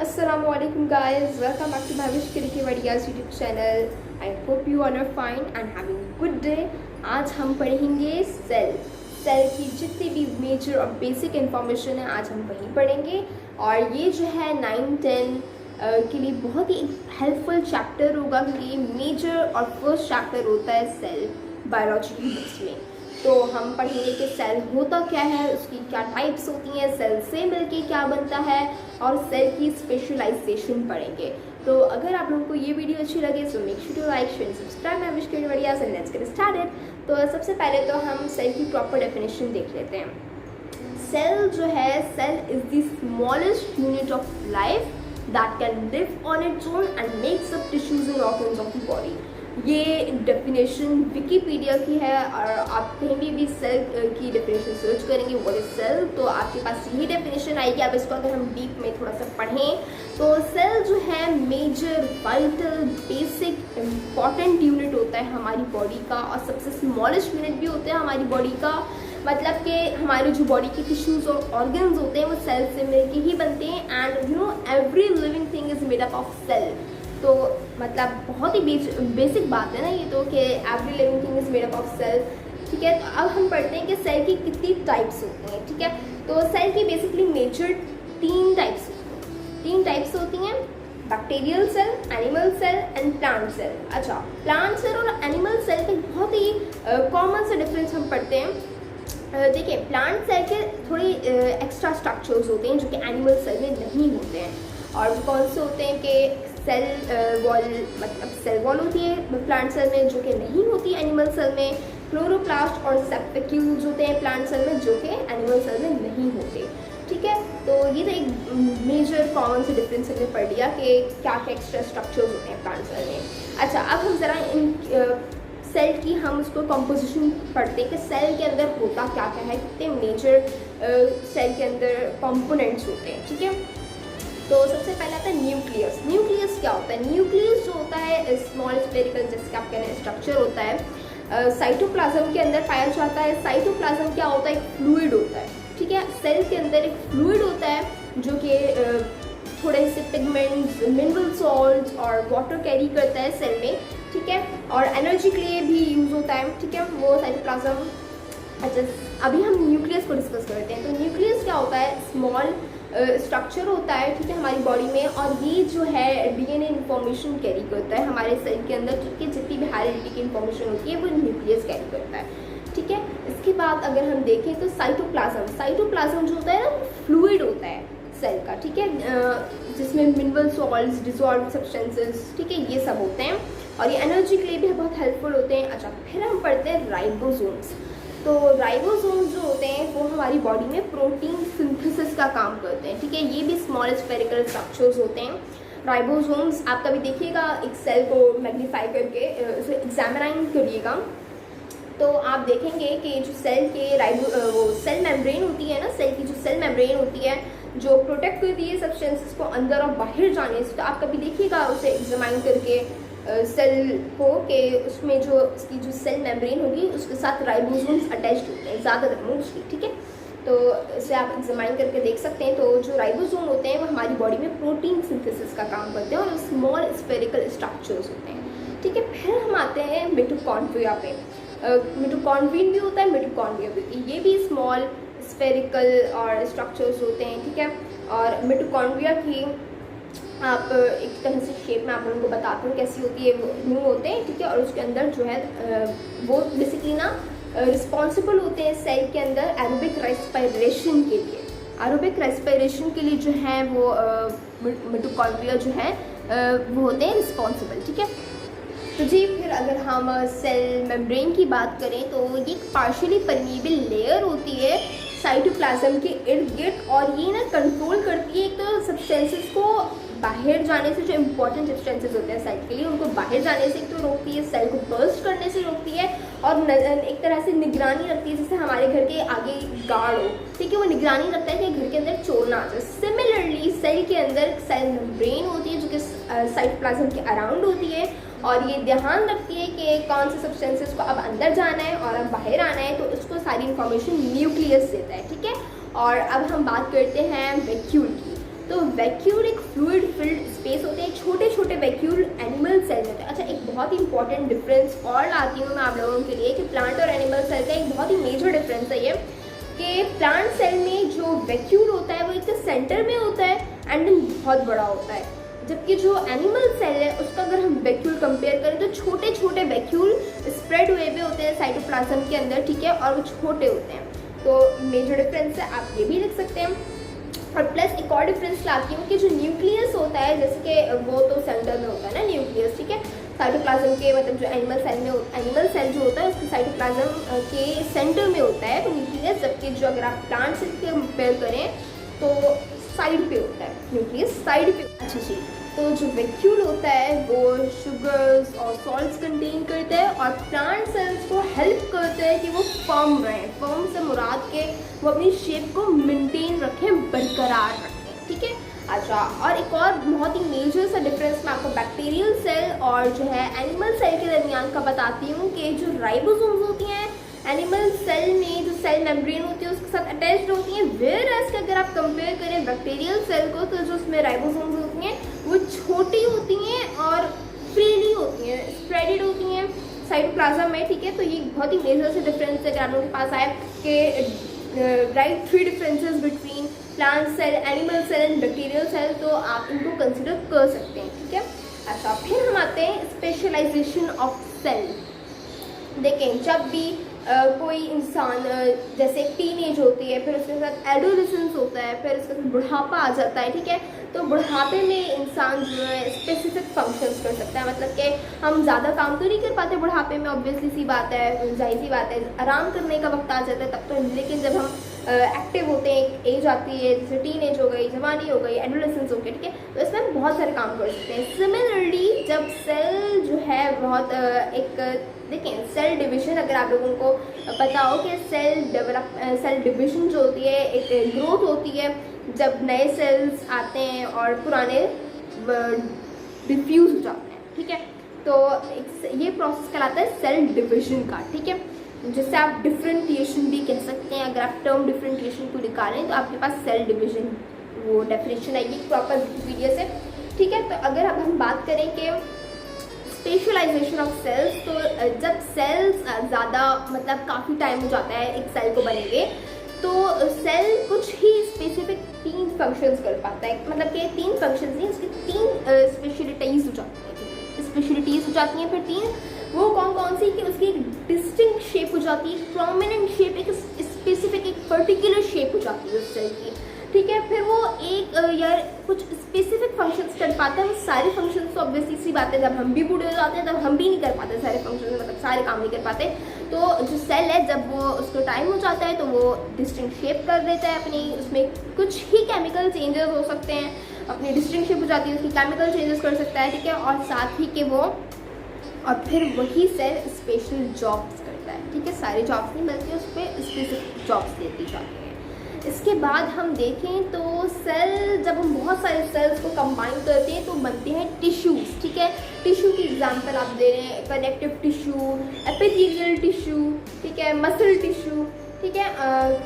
Assalamualaikum guys, welcome back to Bhavish Kiriki Vadiya's YouTube channel. I hope you all are fine and having a good day. आज हम पढ़ेंगे cell की जितनी भी major और basic information है आज हम वही पढ़ेंगे। और ये जो है 9-10 के लिए बहुत ही हेल्पफुल चैप्टर होगा क्योंकि मेजर और फर्स्ट चैप्टर होता है सेल बायोलॉजी की बुक्स में। तो हम पढ़ेंगे कि सेल होता क्या है, उसकी क्या टाइप्स होती हैं, सेल से मिलके क्या बनता है और सेल की स्पेशलाइजेशन पढ़ेंगे। तो अगर आप लोगों को ये वीडियो अच्छी लगे so make sure to like share subscribe my wish kid videos and let's get started. तो सबसे पहले तो हम सेल की प्रॉपर डेफिनेशन देख लेते हैं। सेल जो है, cell is the smallest unit of life that can live on its own and makes up tissues and organs of the body. ये डेफिनेशन विकीपीडिया की है और आप कहीं भी सेल की डेफिनेशन सर्च करेंगे व्हाट इज सेल तो आपके पास यही डेफिनेशन आएगी। अब इसको अगर हम डीप में थोड़ा सा पढ़ें तो सेल जो है major vital basic important unit होता है हमारी बॉडी का और सबसे स्मॉलेस्ट यूनिट भी होता है हमारी बॉडी का। मतलब कि हमारे जो बॉडी के टिश्यूज और ऑर्गन्स होते हैं वो सेल से मिलके ही बनते हैं and you know every living thing is made up of cell. तो मतलब बहुत ही बेसिक बात है ना ये तो कि every living thing is made up of cell. ठीक है, तो अब हम पढ़ते हैं कि सेल की कितनी टाइप्स होती हैं। ठीक है, तो सेल की बेसिकली मेजर तीन टाइप्स होती हैं, bacterial cell, animal cell and plant cell. अच्छा, प्लांट सेल और एनिमल सेल के बहुत ही कॉमन सा डिफरेंस हम पढ़ते हैं। देखिए, प्लांट सेल के थोड़ी एक्स्ट्रा स्ट्रक्चर्स होते हैं जो कि एनिमल सेल में नहीं होते हैं। और वो कौन से होते हैं कि सेल वॉल, मतलब सेल वॉल होती है प्लांट सेल में जो कि नहीं होती एनिमल सेल में। क्लोरोप्लास्ट और सेप्टिक्यूल्स होते हैं प्लांट सेल में जो कि एनिमल सेल में नहीं होते। ठीक है, तो ये तो एक मेजर कॉमन से डिफरेंस हमने पढ़ लिया कि क्या क्या एक्स्ट्रा स्ट्रक्चर्स होते हैं प्लांट सेल में। अच्छा, अब हम ज़रा इन सेल की हम उसको कॉम्पोजिशन पढ़ते हैं कि सेल के अंदर होता क्या क्या है, कितने मेजर सेल के अंदर कंपोनेंट्स होते हैं। ठीक है, तो सबसे पहला आता है न्यूक्लियस। न्यूक्लियस क्या होता है? न्यूक्लियस जो होता है स्मॉल स्फेरिकल जिसका आप कहते हैं स्ट्रक्चर होता है, साइटोप्लाज्म के अंदर पाया जाता है। साइटोप्लाज्म क्या होता है? एक फ्लूइड होता है। ठीक है, सेल के अंदर एक फ्लूइड होता है जो कि थोड़े से पिगमेंट्स, मिनरल सॉल्ट्स और वाटर कैरी करता है सेल में। ठीक है, और एनर्जी के लिए भी यूज़ होता है। ठीक है, वो साइटोप्लाज्म। अच्छा, अभी हम न्यूक्लियस को डिस्कस करते हैं। तो न्यूक्लियस क्या होता है? स्मॉल स्ट्रक्चर होता है, ठीक है, हमारी बॉडी में। और ये जो है डीएनए इन्फॉर्मेशन कैरी करता है हमारे सेल के अंदर, क्योंकि जितनी भी हेरिडिटी की इन्फॉर्मेशन होती है वो न्यूक्लियस कैरी करता है। ठीक है, इसके बाद अगर हम देखें तो साइटोप्लाज्म जो होता है ना फ्लूइड होता है सेल का। ठीक है, जिसमें मिनरल सॉल्ट्स, डिसॉल्व सब्सटेंसेस, ठीक है, ये सब होते हैं और ये एनर्जी के लिए भी बहुत हेल्पफुल होते हैं। अच्छा, फिर हम पढ़ते हैं राइबोसोम्स। तो राइबोसोम्स जो होते हैं वो हमारी बॉडी में प्रोटीन सिंथेसिस का काम करते हैं। ठीक है, ये भी स्मॉल स्फेरिकल स्ट्रक्चर्स होते हैं राइबोसोम्स। आप कभी देखिएगा एक सेल को मैग्नीफाई करके उसे एग्जामिनाइन करिएगा तो आप देखेंगे कि जो सेल के वो सेल मेम्ब्रेन होती है ना, सेल की जो सेल मेम्ब्रेन होती है जो प्रोटेक्ट करती है सब्सटेंसेस को अंदर और बाहर जाने से। तो आप कभी देखिएगा उसे एग्जामाइन करके सेल को कि उसमें जो इसकी जो सेल मेम्ब्रेन होगी उसके साथ राइबोसोम्स अटैच्ड होते हैं ज़्यादातर मोस्टली। ठीक है, तो इसे आप एग्जामाइन करके देख सकते हैं। तो जो राइबोसोम होते हैं वो हमारी बॉडी में प्रोटीन सिंथेसिस का काम करते हैं और स्मॉल स्फेरिकल स्ट्रक्चर्स होते हैं। ठीक है, फिर हम आते हैं मिटोकॉन्ड्रिया पे। मिटोकॉन्ड्रियन भी होता है, मिटोकॉन्ड्रिया भी होती है, ये भी स्मॉल स्फेरिकल और स्ट्रक्चर्स होते हैं। ठीक है, और मिटोकॉन्ड्रिया की आप एक तरह से शेप में आप लोगों को बताते हैं कैसी होती है। वो यूँ होते हैं, ठीक है, और उसके अंदर जो है वो बेसिकली ना रिस्पॉन्सिबल होते हैं सेल के अंदर एरोबिक रेस्पिरेशन के लिए। एरोबिक रेस्पिरेशन के लिए जो है वो मिटोकॉन्ड्रिया जो है वो होते हैं रिस्पॉन्सिबल। ठीक है, तो जी फिर अगर हम सेल मेम्ब्रेन की बात करें तो ये एक पार्शियली परमीएबल लेयर होती है साइटोप्लाज्म के इर्द गिर्द और ये ना कंट्रोल करती है एक तो सब्सटेंसेस को बाहर जाने से, जो इम्पोर्टेंट सब्सटेंसेस होते हैं सेल के लिए उनको बाहर जाने से तो रोकती है, सेल को बर्स्ट करने से रोकती है और एक तरह से निगरानी रखती है जैसे हमारे घर के आगे गार्ड हो। ठीक है, वो निगरानी रखता है कि घर के अंदर चोर ना आ जाए। सिमिलरली सेल के अंदर सेल मेम्ब्रेन होती है जो कि साइटोप्लाज्म के अराउंड होती है और ये ध्यान रखती है कि कौन से सब्सटेंसेस को अब अंदर जाना है और अब बाहर आना है, तो इसको सारी इन्फॉर्मेशन न्यूक्लियस देता है। ठीक है, और अब हम बात करते हैं वैक्यूल की। तो वैक्यूल एक फ्लूइड फिल्ड स्पेस होते हैं, छोटे छोटे वैक्यूल एनिमल सेल में होते हैं। अच्छा, एक बहुत ही इंपॉर्टेंट डिफरेंस और लाती हूँ मैं आप लोगों के लिए कि प्लांट और एनिमल सेल का एक बहुत ही मेजर डिफरेंस है ये कि प्लांट सेल में जो वैक्यूल होता है वो एक तो सेंटर में होता है एंड देन बहुत बड़ा होता है, जबकि जो एनिमल सेल है उसका अगर हम वैक्यूल कंपेयर करें तो छोटे छोटे वैक्यूल स्प्रेड हुए हुए होते हैं साइटोप्लाज्म के अंदर, ठीक है, और वो छोटे होते हैं। तो मेजर डिफरेंस है, आप ये भी लिख सकते हैं। और प्लस एक और डिफरेंस लाती हूँ कि जो न्यूक्लियस होता है, जैसे कि वो तो सेंटर में होता है ना न्यूक्लियस, ठीक है, साइटोप्लाज्म के मतलब जो एनिमल सेल जो होता है उसके साइटोप्लाज्म के सेंटर में होता है तो न्यूक्लियस, जबकि जो अगर आप प्लांट से कंपेयर करें तो साइड पे होता है, न्यूक्लियस साइड पे। अच्छा जी, तो जो वैक्यूल होता है वो शुगर्स और सॉल्ट्स कंटेन करता है और प्लांट सेल्स को हेल्प करता है कि वो फर्म रहें। फर्म से मुराद के वो अपनी शेप को मेंटेन रखें, बरकरार रखें, ठीक है। अच्छा, और एक और बहुत ही मेजर सा डिफरेंस मैं आपको बैक्टीरियल सेल और जो है एनिमल सेल के दरमियान का बताती हूँ कि जो राइबोसोम्स होती हैं एनिमल सेल में, जो सेल मेम्ब्रेन होती है उसके साथ अटैच्ड होती हैं, वेयर एज के अगर आप कंपेयर करें बैक्टीरियल सेल को तो जो उसमें राइबोसोम्स होती हैं वो छोटी होती हैं और फ्रीली होती हैं, स्प्रेडेड होती हैं साइटोप्लाज्म में, ठीक है। तो ये बहुत ही मेजर से डिफरेंस है अगर आप लोगों के पास आए कि write 3 differences between plant cell, animal cell and bacterial cell, तो आप इनको कंसिडर कर सकते हैं, ठीक है। अच्छा, फिर हम आते हैं स्पेशलाइजेशन ऑफ सेल। देखें, जब भी कोई इंसान जैसे टीनेज होती है, फिर उसके साथ एडोलेसेंस होता है, फिर उसके साथ बुढ़ापा आ जाता है, ठीक है, तो बुढ़ापे में इंसान जो है स्पेसिफिक फंक्शंस कर सकता है, मतलब कि हम ज़्यादा काम तो नहीं कर पाते बुढ़ापे में, ऑब्वियसली सी बात है, जाहिर सी बात है, आराम करने का वक्त आ जाता है तब तो, लेकिन जब हम एक्टिव होते हैं, एक एज आती है जैसे टीनेज हो गई, जवानी हो गई, एडोलेसेंस हो गई, ठीक है, तो इसमें हम बहुत सारे काम कर सकते हैं। सिमिलरली जब सेल जो है बहुत देखें, सेल डिवीजन अगर आप लोगों को पता हो कि सेल डिवीजन जो होती है एक ग्रोथ होती है जब नए सेल्स आते हैं और पुराने डिफ्यूज हो जाते हैं, ठीक है, तो ये प्रोसेस कहलाता है सेल डिवीजन का, ठीक है, जिससे आप डिफरेंटिएशन भी कह सकते हैं। अगर आप टर्म डिफरेंटिएशन को निकालें तो आपके पास सेल डिवीजन वो डेफिनेशन आएगी प्रॉपर विकिपीडिया से, ठीक है। तो अगर अब हम बात करें कि स्पेशलाइजेशन ऑफ सेल्स, तो जब सेल्स ज़्यादा मतलब काफ़ी टाइम हो जाता है एक सेल को बने हुए, तो सेल कुछ ही स्पेसिफिक 3 फंक्शंस कर पाता है, मतलब कि 3 फंक्शंस नहीं, उसकी 3 स्पेशलिटीज़ हो जाती हैं, फिर 3 वो कौन सी कि उसकी एक डिस्टिंक्ट शेप हो जाती है, प्रोमिनेंट शेप, एक स्पेसिफिक एक पर्टिकुलर शेप हो जाती है उस सेल की, ठीक है। फिर वो एक यार कुछ स्पेसिफिक फंक्शंस कर पाता है, वो सारे फंक्शंस तो ऑब्वियसली सी बात है, जब हम भी बूढ़े हो जाते हैं तब हम भी नहीं कर पाते सारे फंक्शंस, मतलब सारे काम नहीं कर पाते। तो जो सेल है जब वो उसको टाइम हो जाता है तो वो डिस्टिंक्ट शेप कर देता है अपनी, उसमें कुछ ही केमिकल चेंजेस हो सकते हैं, अपनी डिस्टिंक्ट शेप हो जाती है, उसकी केमिकल चेंजेस कर सकता है, ठीक है, और साथ ही के वो और फिर वही सेल स्पेशल जॉब्स करता है, ठीक है, सारे जॉब्स नहीं बल्कि उस पर स्पेसिफिक जॉब्स देती जाती हैं। इसके बाद हम देखें तो सेल, जब हम बहुत सारे सेल्स को कंबाइन करते हैं तो बनते हैं टिश्यूज़, ठीक है। टिश्यू की एग्जांपल आप दे रहे हैं, कनेक्टिव टिश्यू, एपिथेलियल टिश्यू, ठीक है, मसल टिश्यू, ठीक है।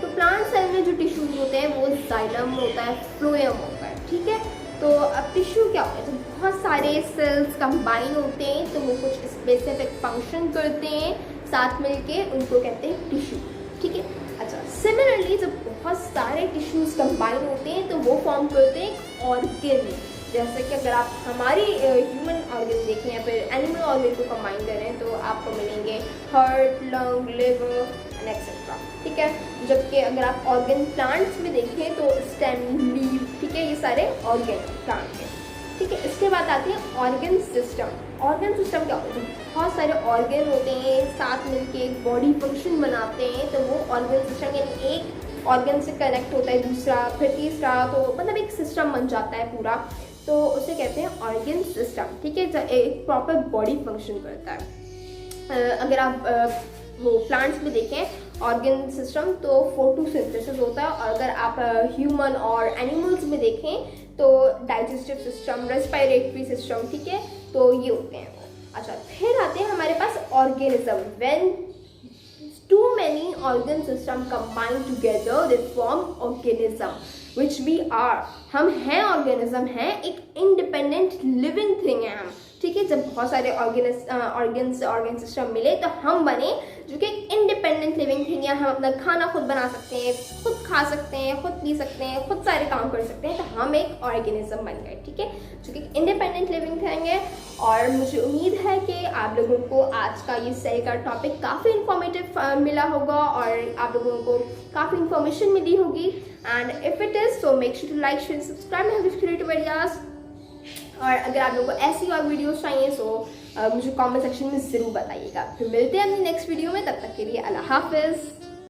तो प्लांट सेल में जो टिश्यूज होते हैं वो जाइलम होता है, फ्लोएम होता है, ठीक है। तो अब टिश्यू क्या होता है, जब बहुत सारे सेल्स कंबाइन होते हैं तो वो कुछ स्पेसिफिक फंक्शन करते हैं, साथ मिलके उनको कहते हैं टिश्यू, ठीक है। अच्छा, सिमिलरली जब बहुत सारे टिश्यूज़ कंबाइन होते हैं तो वो फॉर्म करते हैं ऑर्गन, जैसे कि अगर आप हमारी ह्यूमन ऑर्गन देखें या फिर एनिमल ऑर्गन को कंबाइन करें तो आपको मिलेंगे heart, lung, liver and etcetera, ठीक है। जबकि अगर आप ऑर्गन प्लांट्स में देखें तो स्टेम, लीव, ठीक है, ये सारे ऑर्गन प्लांट के, ठीक है। इसके बाद आते हैं ऑर्गन सिस्टम। ऑर्गन सिस्टम क्या होता है, बहुत सारे ऑर्गन होते हैं साथ मिलके एक बॉडी फंक्शन बनाते हैं, तो वो ऑर्गन सिस्टम, यानी एक ऑर्गन से कनेक्ट होता है दूसरा, फिर तीसरा, तो मतलब एक सिस्टम बन जाता है पूरा, तो उसे कहते हैं ऑर्गन सिस्टम, ठीक है, एक प्रॉपर बॉडी फंक्शन करता है। अगर आप वो प्लांट्स में देखें ऑर्गन सिस्टम तो फोटोसिंथेसिस होता है, और अगर आप ह्यूमन और एनिमल्स में देखें तो डाइजेस्टिव सिस्टम, रेस्पिरेटरी सिस्टम, ठीक है, तो ये होते हैं। अच्छा, फिर आते हैं हमारे पास organism. When two many organ system combine together they form organism. Which we are. हम हैं ऑर्गेनिज्म, हैं एक इंडिपेंडेंट लिविंग थिंग है हम, ठीक है। जब बहुत सारे ऑर्गन सिस्टम मिले तो हम बने जो कि एक इंडिपेंडेंट लिविंग थिंग है। हम अपना खाना खुद बना सकते हैं, खुद खा सकते हैं, खुद पी सकते हैं, खुद सारे काम कर सकते हैं, तो हम एक ऑर्गेनिज्म बन गए, ठीक है, जो कि इंडिपेंडेंट लिविंग थिंग है। और मुझे उम्मीद है कि आप लोगों को आज का ये सेल का टॉपिक काफ़ी इन्फॉर्मेटिव मिला होगा और आप लोगों को काफ़ी इन्फॉर्मेशन मिली होगी। And if it is so make sure to like share subscribe my creative ideas. और अगर आप लोगों को ऐसी और वीडियोस चाहिए तो मुझे कमेंट सेक्शन में ज़रूर बताइएगा। फिर मिलते हैं अपनी नेक्स्ट वीडियो में, तब तक के लिए अल्लाह हाफिज़।